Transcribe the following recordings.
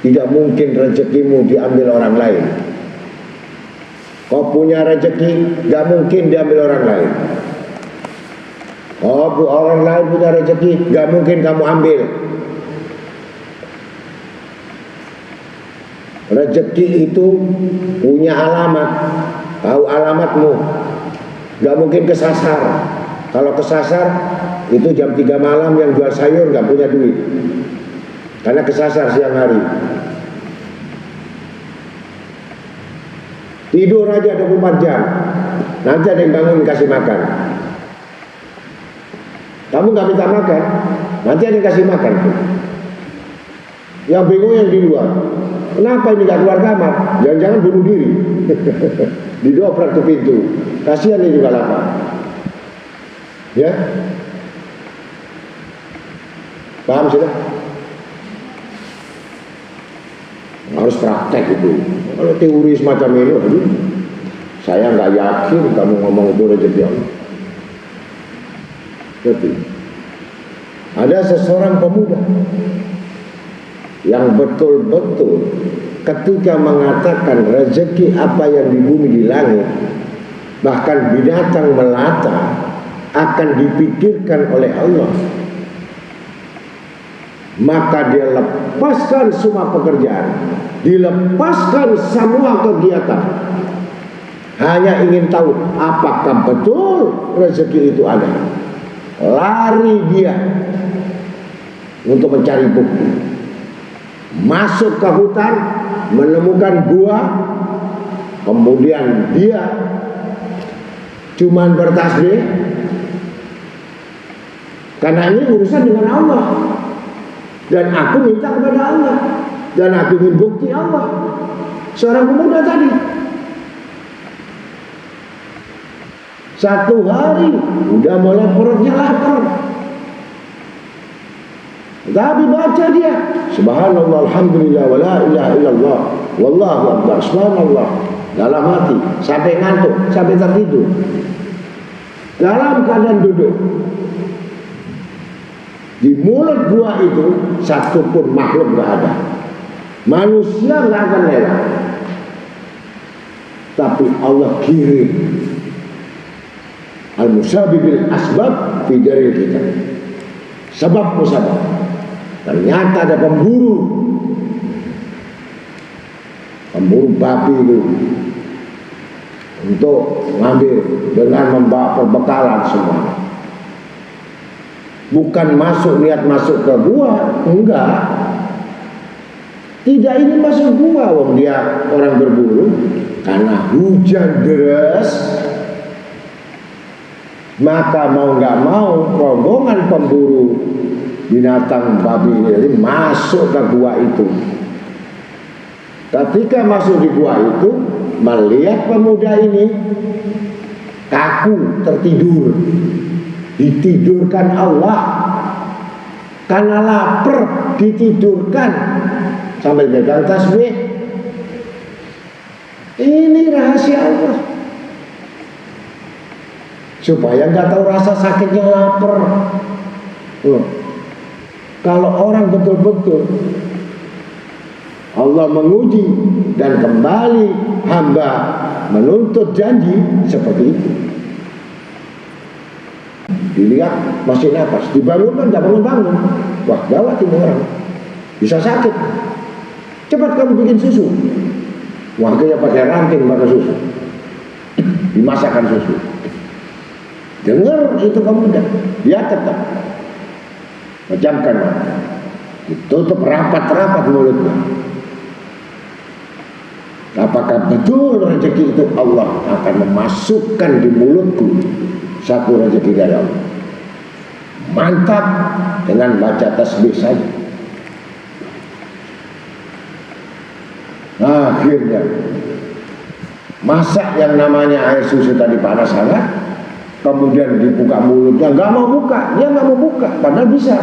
Tidak mungkin rezekimu diambil orang lain. Kau punya rezeki, gak mungkin diambil orang lain. Orang lain punya rezeki, gak mungkin kamu ambil. Rezeki itu punya alamat. Tahu alamatmu, gak mungkin kesasar. Kalau kesasar, itu jam 3 malam yang jual sayur gak punya duit, karena kesasar siang hari. Tidur aja 24 jam, nanti ada yang bangun kasih makan. Kamu gak minta makan, nanti ada yang kasih makan. Yang bingung yang di luar, kenapa ini gak keluar kamar? Jangan-jangan bunuh diri. Didobrak ke pintu, kasihan ini juga lapar. Ya, paham sudah? Harus praktek itu. Kalau teori semacam ini, aduh, saya nggak yakin kamu ngomong itu rezeki Allah. Tapi ada seseorang pemuda yang betul-betul ketika mengatakan rezeki apa yang di bumi di langit, bahkan binatang melata, akan dipikirkan oleh Allah, maka dia lepaskan semua pekerjaan, dilepaskan semua kegiatan, hanya ingin tahu apakah betul rezeki itu ada. Lari dia untuk mencari bukti, masuk ke hutan, menemukan gua, kemudian dia cuman bertasbih, karena ini urusan dengan Allah, dan aku minta kepada Allah, dan aku ingin bukti Allah. Seorang pemuda tadi, satu hari udah mulai perutnya lapar, tapi baca dia subhanallah alhamdulillah wala ilaha illallah wallahu akbar subhanallah dalam hati, sampai ngantuk, sampai tertidur, dalam keadaan duduk. Di mulut gua itu satu pun makhluk gak ada, manusia gak akan lewat, tapi Allah kirim al-musabibil asbab fi daril kita, sebab musabab. Ternyata ada pemburu babi itu untuk ngambil dengan membawa perbekalan semua. Bukan niat masuk ke gua, enggak. Tidak ingin masuk gua, wong dia orang berburu, karena hujan deras. Maka mau nggak mau rombongan pemburu binatang babi ini masuk ke gua itu. Ketika masuk di gua itu, melihat pemuda ini kaku, tertidur, ditidurkan Allah, karena lapar ditidurkan sambil megang tasbih. Ini rahasia Allah, supaya nggak tahu rasa sakitnya lapar. Kalau orang betul-betul Allah menguji dan kembali hamba menuntut janji seperti itu, dilihat masih nafas, dibangunkan nggak bangun-bangun, wah gawat ini orang, bisa sakit. Cepat kamu bikin susu. Wah, akhirnya pakai ranting pakai susu, dimasakkan susu. Dengar itu kamu dah, dia tetap pejamkan mata, ditutup rapat-rapat mulutnya. Apakah betul rezeki itu Allah akan memasukkan di mulutku satu rezeki dari Allah? Mantap, dengan baca tasbih saja. Akhirnya masak yang namanya air susu tadi panas hangat, kemudian dibuka mulutnya, nggak mau buka, dia nggak mau buka, padahal bisa.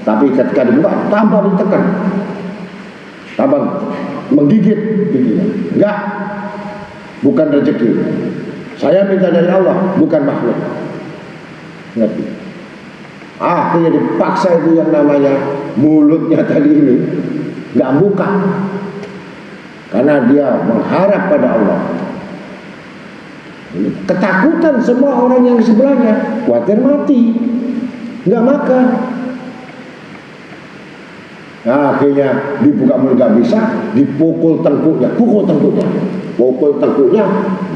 Tapi ketika dibuka, tambah ditekan, tambah menggigit giginya. Enggak, bukan rezeki. Saya minta dari Allah, bukan makhluk. Ngerti? Akhirnya dipaksa itu yang namanya mulutnya tadi ini nggak buka, karena dia mengharap pada Allah. Ketakutan semua orang yang sebelahnya, khawatir mati, nggak makan. Nah, akhirnya dibuka mulut nggak bisa, dipukul tengkuknya, pukul tengkuknya,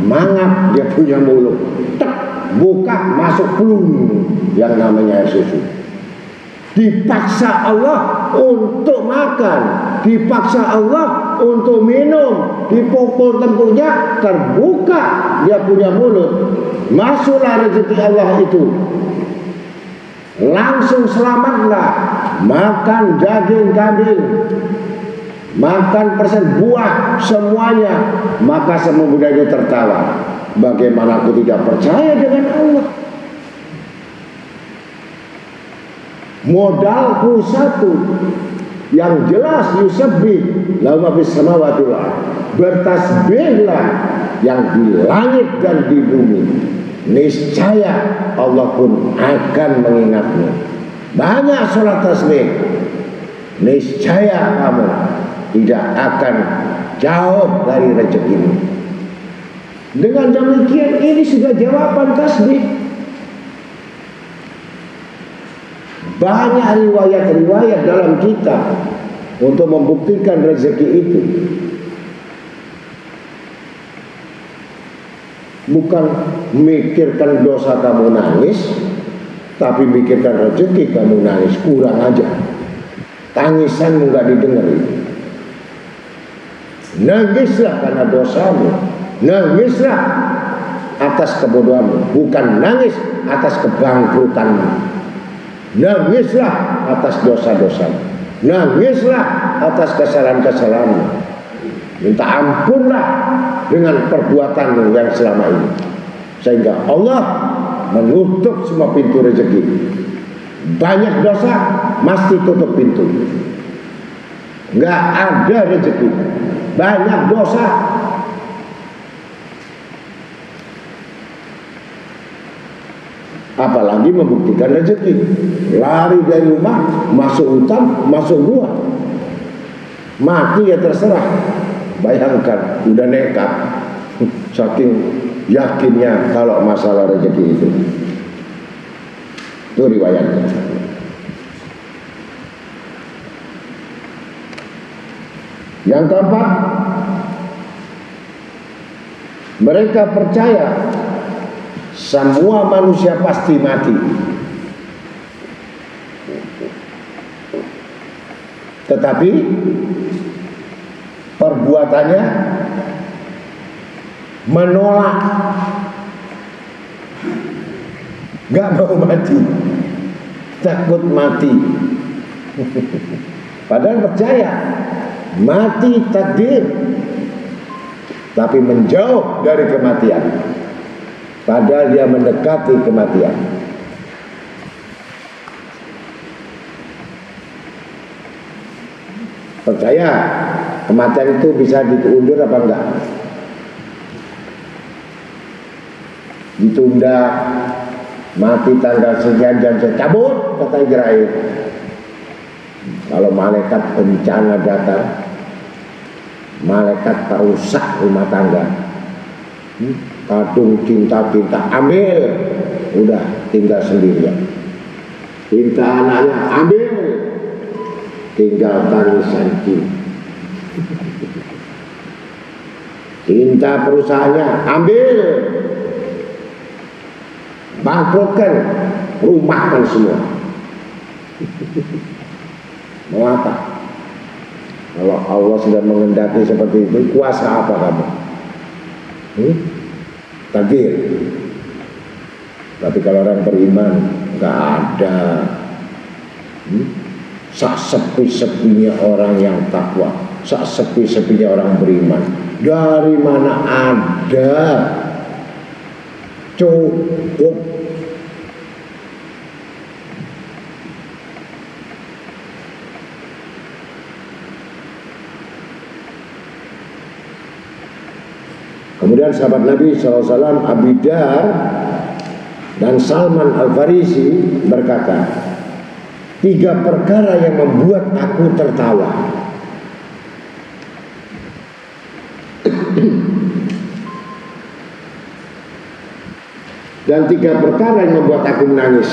mangap dia punya mulut, tek, buka masuk plung yang namanya air susu. Dipaksa Allah untuk makan, dipaksa Allah untuk minum, dipukul tengkuknya, terbuka dia punya mulut, masuklah rezeki Allah itu. Langsung selamatlah, makan daging kambing, makan persen buah semuanya. Maka semua budak itu tertawa. Bagaimana aku tidak percaya dengan Allah? Modalku satu, yang jelas yusabbih lahu ma fis samawati wal ardh, bertasbihlah yang di langit dan di bumi, niscaya Allah pun akan mengingatmu. Banyak sholat tasbih, niscaya kamu tidak akan jauh dari rezekimu. Dengan demikian ini sudah jawaban tasbih. Banyak riwayat-riwayat dalam kitab untuk membuktikan rezeki itu. Bukan mikirkan dosa kamu nangis, tapi mikirkan rezeki kamu nangis, kurang aja. Tangisanmu gak didengerin. Nangislah karena dosamu, nangislah atas kebodohanmu, bukan nangis atas kebangkrutanmu. Nangislah atas dosa-dosamu, nangislah atas kesalahan-kesalahanmu. Minta ampunlah dengan perbuatanmu yang selama ini, sehingga Allah menutup semua pintu rezeki. Banyak dosa, mesti tutup pintu, nggak ada rezeki. Banyak dosa, apalagi membuktikan rezeki. Lari dari rumah, masuk hutan, masuk gua, mati ya terserah. Bayangkan, udah nekat, saking yakinnya kalau masalah rezeki itu. Itu riwayatnya. Yang keempat, mereka percaya semua manusia pasti mati, tetapi perbuatannya menolak, gak mau mati, takut mati. Padahal percaya mati takdir, tapi menjauh dari kematian. Padahal dia mendekati kematian. Percaya kematian itu bisa diundur apa enggak? Ditunda, mati tanggal sekian jam cabut, kata Israel. Kalau malaikat bencana datang, malaikat perusak rumah tangga, kadung cinta-cinta ambil, udah tinggal sendirian. Cinta anaknya ambil, tinggal tangisan cinta. Cinta perusahaannya ambil, bangkrutkan, rumahkan semua. Mau apa? Kalau Allah sudah mengendaki seperti itu, kuasa apa kamu? Takdir. Tapi kalau orang beriman, gak ada. Sak sepi-sepinya orang yang takwa, sak sepi-sepinya orang beriman. Dari mana ada? Cukup. Kemudian sahabat Nabi SAW Abidar dan Salman Al-Farisi berkata, 3 perkara yang membuat aku tertawa. Dan 3 perkara yang membuat aku menangis.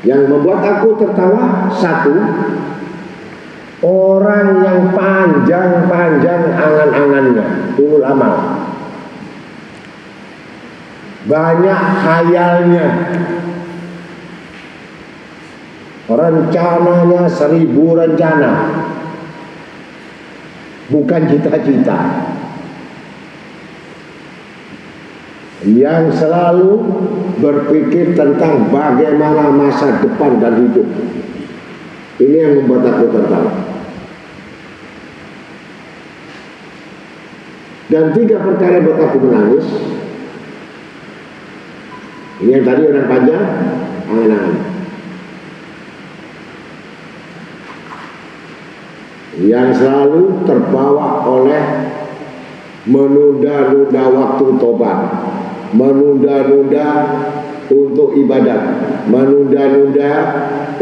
Yang membuat aku tertawa, 1, orang yang panjang-panjang angan-angannya, tulul amal, banyak khayalnya, rencananya 1000 rencana, bukan cita-cita. Yang selalu berpikir tentang bagaimana masa depan dan hidup. Ini yang membuat aku tertawa. Dan 3 perkara yang membuat aku menangis. Ini yang tadi orang panjang, angan-angan. Yang selalu terbawa oleh menunda-nunda waktu tobat, menunda-nunda untuk ibadat, menunda-nunda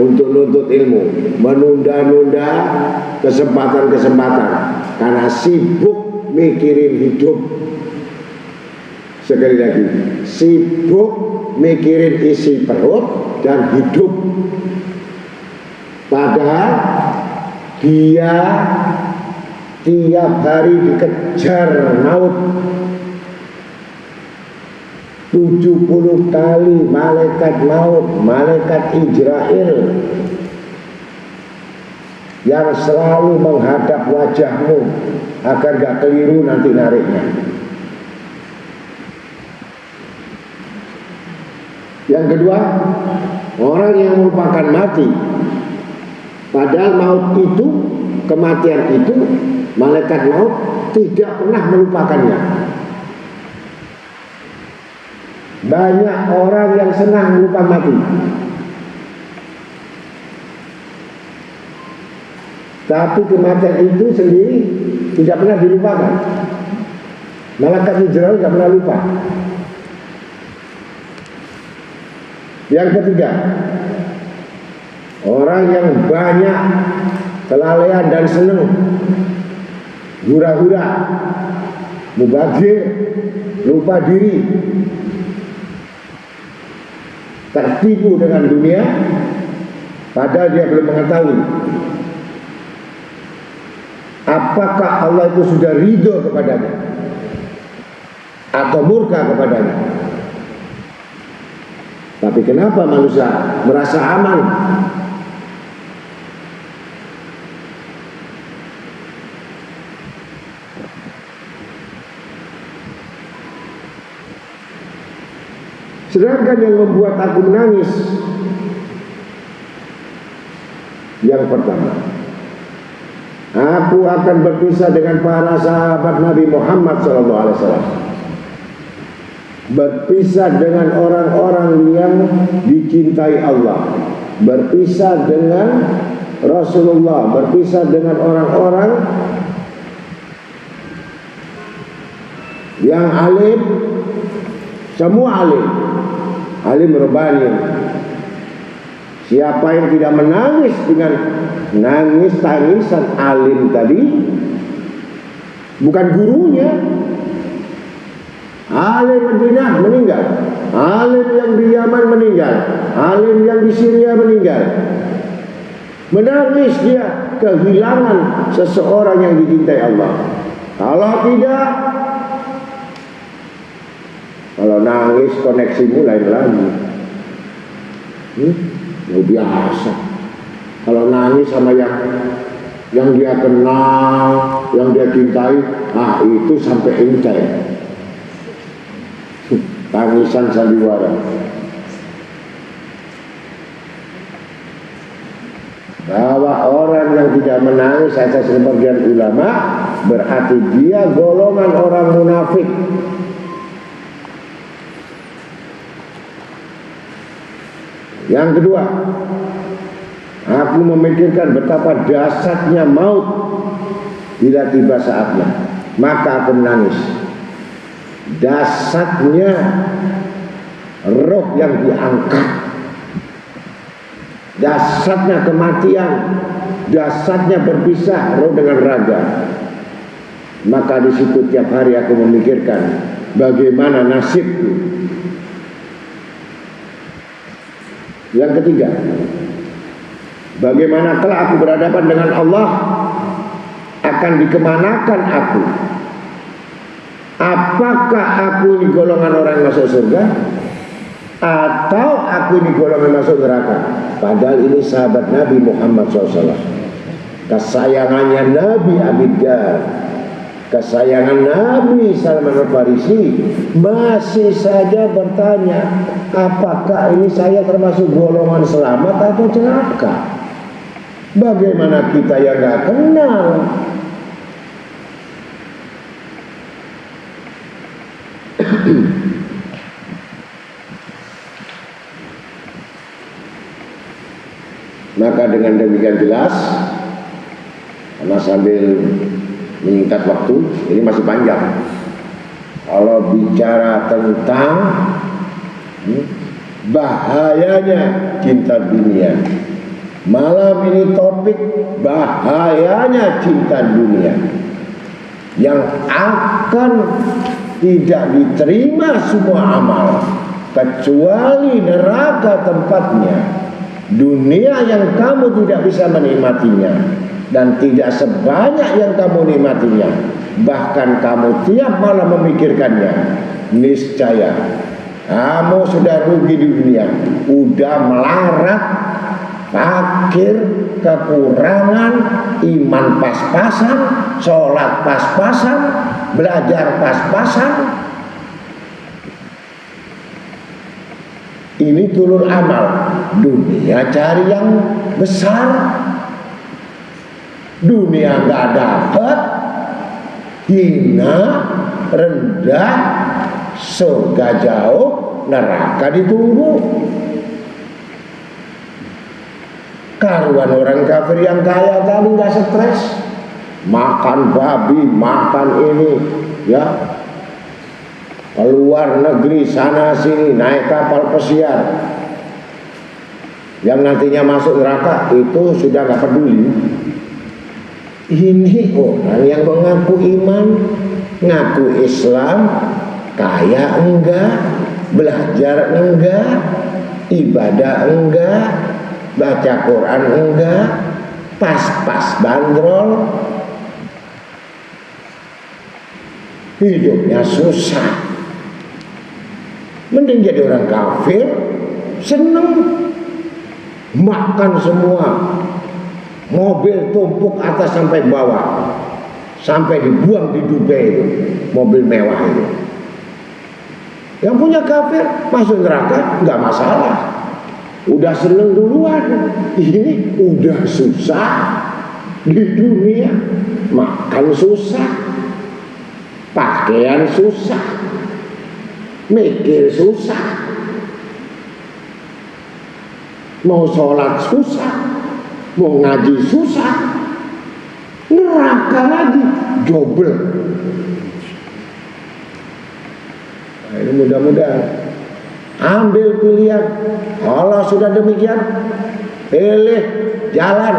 untuk nuntut ilmu, menunda-nunda kesempatan-kesempatan karena sibuk mikirin hidup. Sekali lagi, sibuk mikirin isi perut dan hidup. Padahal dia tiap hari dikejar maut 70 kali malaikat maut, malaikat Israel yang selalu menghadap wajahmu agar gak keliru nanti nariknya. Yang kedua, orang yang melupakan mati, padahal maut itu, kematian itu, malaikat maut tidak pernah melupakannya. Banyak orang yang senang lupa mati, tapi kematian itu sendiri tidak pernah dilupakan. Malaikat Israel tidak pernah lupa. Yang ketiga, orang yang banyak kelalaian dan senang hura-hura, mubazir, lupa diri, tertipu dengan dunia, padahal dia belum mengetahui apakah Allah itu sudah ridho kepadanya atau murka kepadanya. Tapi kenapa manusia merasa aman? Sedangkan yang membuat aku menangis, yang pertama, aku akan berpisah dengan para sahabat Nabi Muhammad SAW. Berpisah dengan orang-orang yang dicintai Allah, berpisah dengan Rasulullah, berpisah dengan orang-orang yang alim, semua alim, alim rabbani. Siapa yang tidak menangis dengan nangis tangisan alim tadi, bukan gurunya. Alim Madinah meninggal, alim yang di Yaman meninggal, alim yang di Syria meninggal. Menangis dia kehilangan seseorang yang dicintai Allah. Kalau tidak, kalau nangis koneksimu lain lagi. Biasa. Kalau nangis sama yang dia kenal, yang dia cintai, itu sampai intai. Tangisan sandiwara. Bahwa orang yang tidak menangis atas sebagian ulama berarti dia golongan orang munafik. Yang kedua, aku memikirkan betapa dahsyatnya maut bila tiba saatnya, maka aku menangis. Dahsyatnya roh yang diangkat, dahsyatnya kematian Jasadnya berpisah, roh dengan raga. Maka di situ tiap hari aku memikirkan bagaimana nasibku. Yang ketiga, bagaimana telah aku berhadapan dengan Allah, akan dikemanakan aku? Apakah aku ini golongan orang yang masuk surga, atau aku ini golongan masuk neraka? Padahal ini sahabat Nabi Muhammad SAW, kesayangannya Nabi Abidjar, kesayangan Nabi Salman Al-Farisi, masih saja bertanya, apakah ini saya termasuk golongan selamat atau celaka? Bagaimana kita yang gak kenal? Maka dengan demikian jelas, karena sambil menyingkat waktu, ini masih panjang. Kalau bicara tentang bahayanya cinta dunia, malam ini topik bahayanya cinta dunia yang akan tidak diterima semua amal kecuali neraka tempatnya. Dunia yang kamu tidak bisa menikmatinya, dan tidak sebanyak yang kamu nikmatinya, bahkan kamu tiap malam memikirkannya, niscaya kamu sudah rugi di dunia, udah melarat, fakir, kekurangan, iman pas-pasan, sholat pas-pasan, belajar pas-pasan. Ini tulul amal. Dunia cari yang besar, dunia gak dapat, hina, rendah, surga jauh, neraka ditunggu. Karuan orang kafir yang kaya tadi gak stres, makan babi, makan ini, ya, keluar negeri sana sini, naik kapal pesiar, yang nantinya masuk neraka itu sudah gak peduli. Ini orang yang mengaku iman, ngaku Islam, kaya enggak, belajar enggak, ibadah enggak, baca Quran enggak, pas-pas bandrol, hidupnya susah. Mending jadi orang kafir, seneng, makan semua, mobil tumpuk atas sampai bawah, sampai dibuang di Dubai itu, mobil mewah itu. Yang punya kafir masuk neraka nggak masalah, udah seneng duluan. Ini udah susah di dunia, makan susah, pakaian susah, mikir susah, mau sholat susah, mau ngaji susah, neraka lagi, double. Nah, ini mudah-mudahan ambil pilihan. Kalau sudah demikian, pilih jalan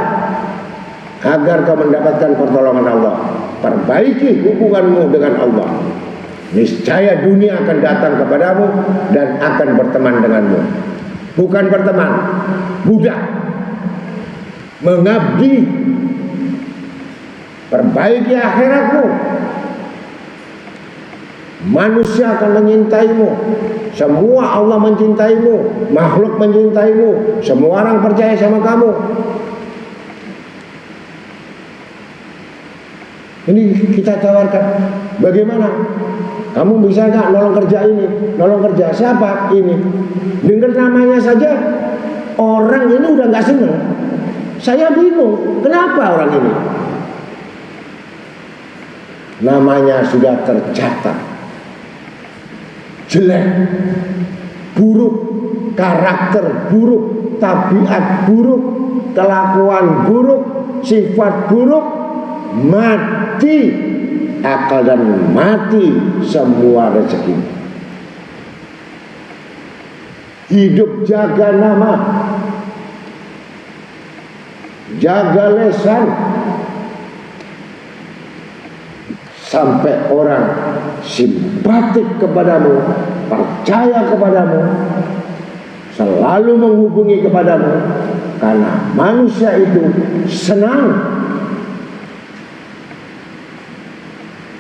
agar kau mendapatkan pertolongan Allah. Perbaiki hubunganmu dengan Allah. Niscaya dunia akan datang kepadamu dan akan berteman denganmu. Bukan berteman, budak, mengabdi. Perbaiki akhiratmu, manusia akan menyintaimu. Semua Allah mencintaimu, makhluk mencintaimu, semua orang percaya sama kamu. Ini kita tawarkan, bagaimana? Kamu bisa nggak nolong kerja ini? Nolong kerja siapa ini? Dengar namanya saja, orang ini udah nggak seneng. Saya bingung, kenapa orang ini? Namanya sudah tercatat jelek, buruk, karakter buruk, tabiat buruk, kelakuan buruk, sifat buruk, mati akal dan mati semua rezeki. Hidup jaga nama, jaga lisan, sampai orang simpatik kepadamu, percaya kepadamu, selalu menghubungi kepadamu, karena manusia itu senang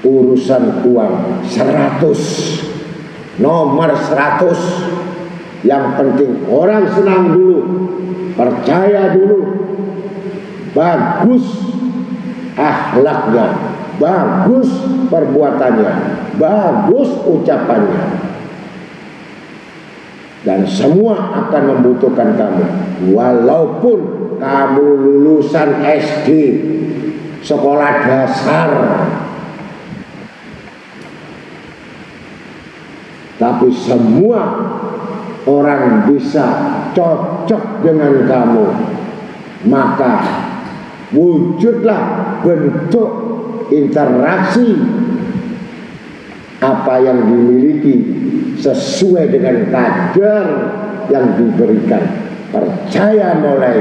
urusan uang 100, nomor 100. Yang penting orang senang dulu, percaya dulu, bagus akhlaknya, bagus perbuatannya, bagus ucapannya, dan semua akan membutuhkan kamu. Walaupun kamu lulusan SD, sekolah dasar, tapi semua orang bisa cocok dengan kamu, maka wujudlah bentuk interaksi apa yang dimiliki sesuai dengan kadar yang diberikan. Percaya mulai,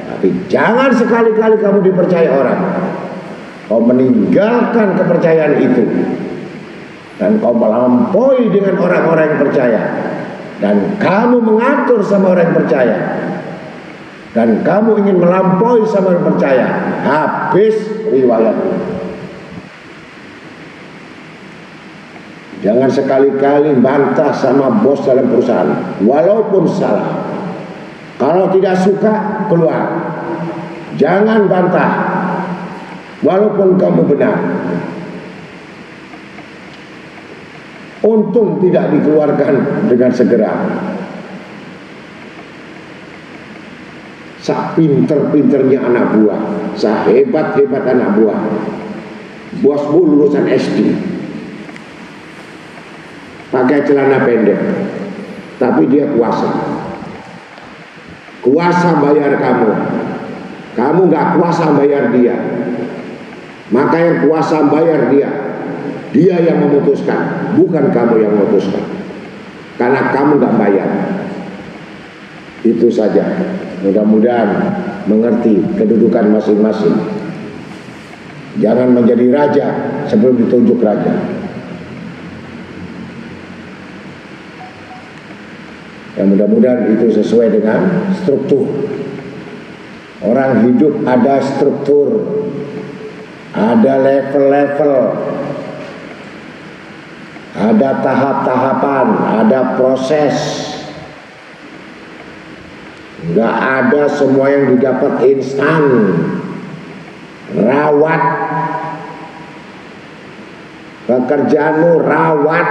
tapi jangan sekali-kali kamu dipercaya orang, kau meninggalkan kepercayaan itu, dan kau melampaui dengan orang-orang yang percaya, dan kamu mengatur sama orang yang percaya, dan kamu ingin melampaui sama orang yang percaya, habis riwayat. Jangan sekali-kali bantah sama bos dalam perusahaan, walaupun salah. Kalau tidak suka, keluar. Jangan bantah, walaupun kamu benar. Untung tidak dikeluarkan dengan segera. Sepinter-pinternya anak buah, sehebat-hebat anak buah, bosmu lulusan SD, pakai celana pendek, tapi dia kuasa bayar kamu. Kamu nggak kuasa bayar dia, maka yang kuasa bayar dia yang memutuskan, bukan kamu yang memutuskan, karena kamu nggak bayar. Itu saja. Mudah-mudahan mengerti kedudukan masing-masing. Jangan menjadi raja sebelum ditunjuk raja. Ya, mudah-mudahan itu sesuai dengan struktur. Orang hidup ada struktur, ada level-level, ada tahap-tahapan, ada proses. Nggak ada semua yang didapat instan. Rawat pekerjaanmu, rawat.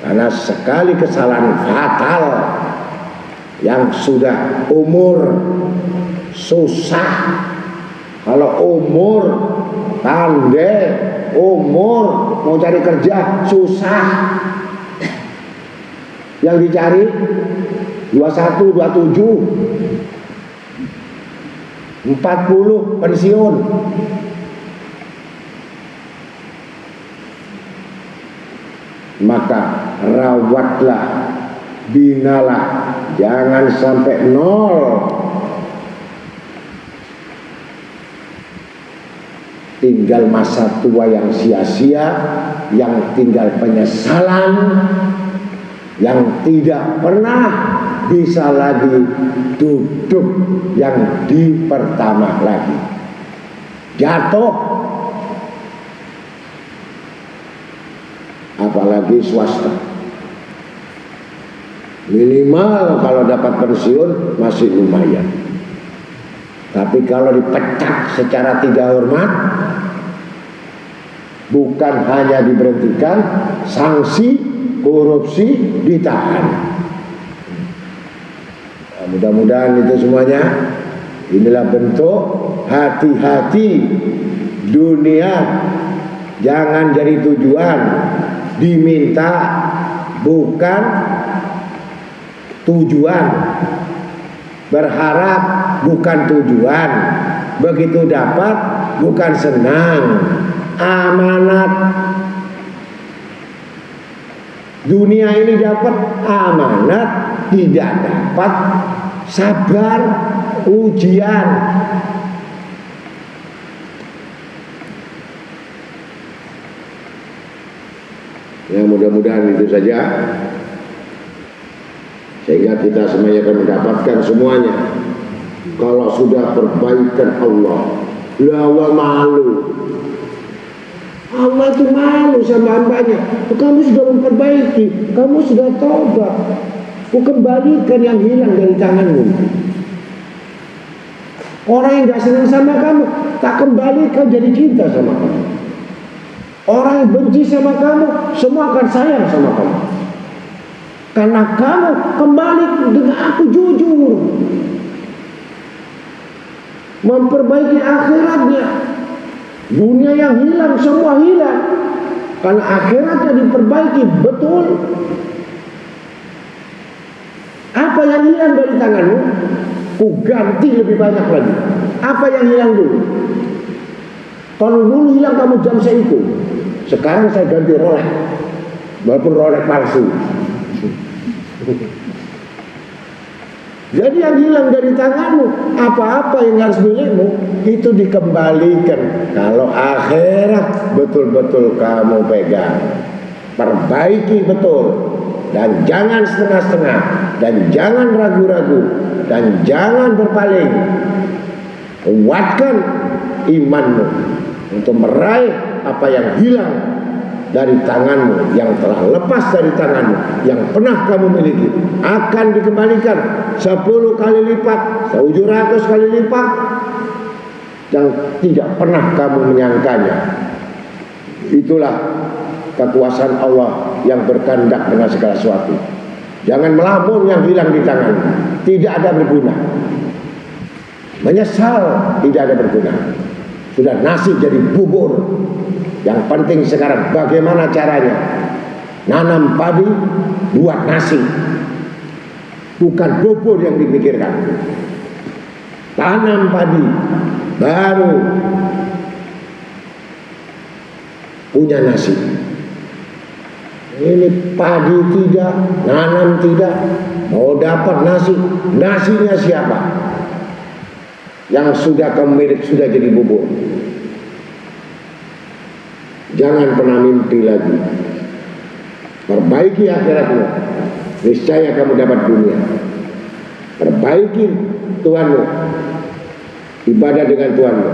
Karena sekali kesalahan fatal, yang sudah umur susah. Kalau umur pandai, umur mau cari kerja susah. Yang dicari 21, 27, 40 pensiun. Maka rawatlah, binalah, jangan sampai nol. Tinggal masa tua yang sia-sia, yang tinggal penyesalan, yang tidak pernah bisa lagi duduk yang di pertama lagi. Jatuh. Apalagi swasta. Minimal kalau dapat pensiun masih lumayan. Tapi kalau dipecat secara tidak hormat, bukan hanya diberhentikan, sanksi korupsi ditahan. Nah, mudah-mudahan itu semuanya, inilah bentuk hati-hati dunia. Jangan jadi tujuan, diminta bukan tujuan, berharap bukan tujuan, begitu dapat bukan senang. Amanat Dunia ini dapat amanat, tidak dapat sabar, ujian. Ya, mudah-mudahan itu saja, sehingga kita semuanya akan mendapatkan semuanya. Kalau sudah perbaikan Allah, lawa malu. Allah itu malu sama hambanya. Kamu sudah memperbaiki, kamu sudah taubat, kembalikan yang hilang dari tanganmu. Orang yang gak senang sama kamu, tak kembalikan jadi cinta sama kamu. Orang yang benci sama kamu, semua akan sayang sama kamu. Karena kamu kembali dengan aku jujur, memperbaiki akhiratnya. Dunia yang hilang, semua hilang. Karena akhiratnya diperbaiki betul. Apa yang hilang dari tanganmu, ku ganti lebih banyak lagi. Apa yang hilang dulu? Kalau dulu hilang kamu jam seiku, sekarang saya ganti Rolex, walaupun Rolex palsu. Jadi yang hilang dari tanganmu, apa-apa yang harus milikmu, itu dikembalikan. Kalau akhirat betul-betul kamu pegang, perbaiki betul, dan jangan setengah-setengah, dan jangan ragu-ragu, dan jangan berpaling. Kuatkan imanmu untuk meraih apa yang hilang dari tanganmu, yang telah lepas dari tanganmu, yang pernah kamu miliki, akan dikembalikan 10 kali lipat, 700 kali lipat, yang tidak pernah kamu menyangkanya. Itulah kekuasaan Allah yang berkehendak dengan segala sesuatu. Jangan melamun yang hilang di tangan, tidak ada berguna. Menyesal tidak ada berguna. Sudah nasi jadi bubur. Yang penting sekarang bagaimana caranya nanam padi, buat nasi. Bukan bubur yang dipikirkan. Tanam padi, baru punya nasi. Ini padi tidak, nanam tidak, mau dapat nasi. Nasinya siapa? Yang sudah kamu milik sudah jadi bubur. Jangan pernah mimpi lagi. Perbaiki akhiratmu, niscaya kamu dapat dunia. Perbaiki Tuhanmu, ibadah dengan Tuhanmu.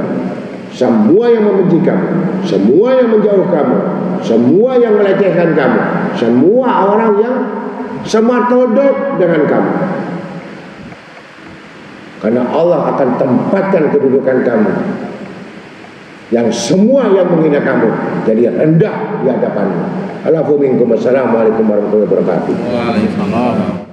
Semua yang membenci kamu, semua yang menjauh kamu, semua yang melecehkan kamu, semua orang yang semua todok dengan kamu, karena Allah akan tempatkan kedudukan kamu, yang semua yang menghina kamu jadi rendah di hadapanmu. Assalamualaikum warahmatullahi wabarakatuh. Waalaikumsalam.